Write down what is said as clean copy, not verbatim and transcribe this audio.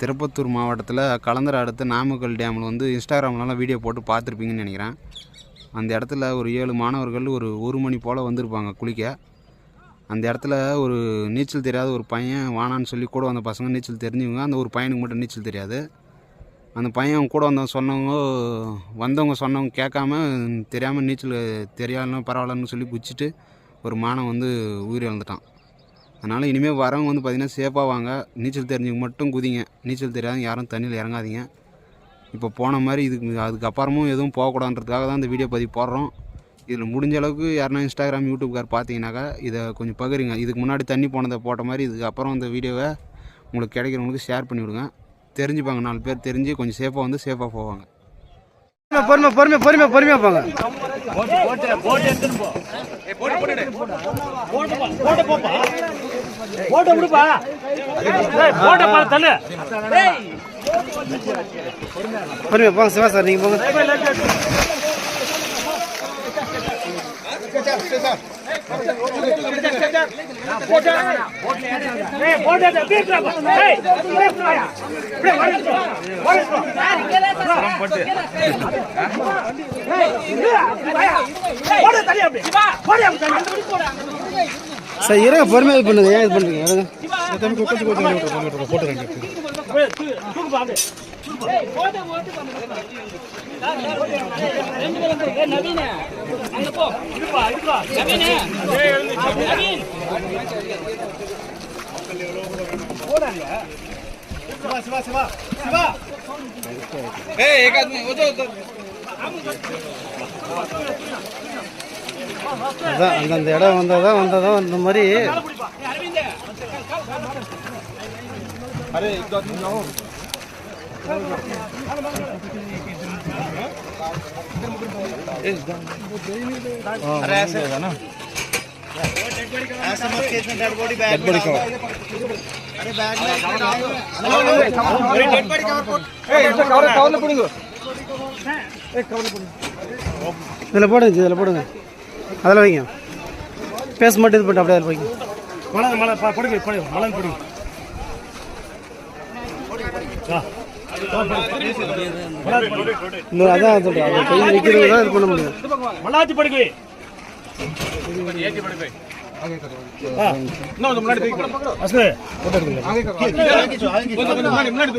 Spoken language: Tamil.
திருப்பத்தூர் மாவட்டத்தில் கலந்தரை அடுத்த நாமக்கல் டேமில் வந்து இன்ஸ்டாகிராம்லாம் வீடியோ போட்டு பார்த்துருப்பீங்கன்னு நினைக்கிறேன். அந்த இடத்துல ஒரு 7 மாணவர்கள் ஒரு மணி போல் வந்திருப்பாங்க குளிக்க. அந்த இடத்துல ஒரு நீச்சல் தெரியாத ஒரு பையன் வானான்னு சொல்லி கூட வந்த பசங்க நீச்சல் தெரிஞ்சவங்க. அந்த ஒரு பையனுக்கு மட்டும் நீச்சல் தெரியாது. அந்த பையன் கூட வந்தவங்க சொன்னவங்க கேட்காம தெரியாமல் நீச்சல் தெரியாதுன்னு பரவாயில்லன்னு சொல்லி குச்சிட்டு ஒரு மாணவன் வந்து உயிரிழந்துட்டான். அதனால் இனிமேல் வரவங்க வந்து பார்த்திங்கன்னா சேஃபாக வாங்க. நீச்சல் தெரிஞ்சவங்க மட்டும் குதிங்க. நீச்சல் தெரியாதவங்க யாரும் தண்ணியில் இறங்காதீங்க. இப்போ போன மாதிரி அதுக்கப்புறமும் எதுவும் போகக்கூடாதுன்றதுக்காக தான் இந்த வீடியோ பதிவு போடுறோம். இதில் முடிஞ்ச அளவுக்கு யாருன்னா இன்ஸ்டாகிராம் யூடியூப்கார் பார்த்தீங்கன்னாக்கா இதை கொஞ்சம் பகிருங்க. இதுக்கு முன்னாடி தண்ணி போனதை போட்ட மாதிரி இதுக்கப்புறம் இந்த வீடியோவை உங்களுக்கு கிடைக்கிறவங்களுக்கு ஷேர் பண்ணிவிடுங்க. தெரிஞ்சுப்பாங்க, 4 பேர் தெரிஞ்சு கொஞ்சம் சேஃபாக வந்து சேஃபாக போவாங்க. பொறுமையாக போங்க. சிவா சார் நீங்க போங்க. சார் இருங்க, பொறுமையாக இது பண்ணுங்க. ஏன் இது பண்ணுறீங்க? அதான் அந்தந்த இடம் வந்ததான் இந்த மாதிரி இதில் போடுங்க. அதில் வைங்க. பேச மட்டும் இது பண்ணிட்டு அப்படியே அதில் வைங்க. அதான் சொல்கிறேன், கை வைக்கிறது தான் இது பண்ண முடியும். மலாத்தி படுக்கை முன்னாடி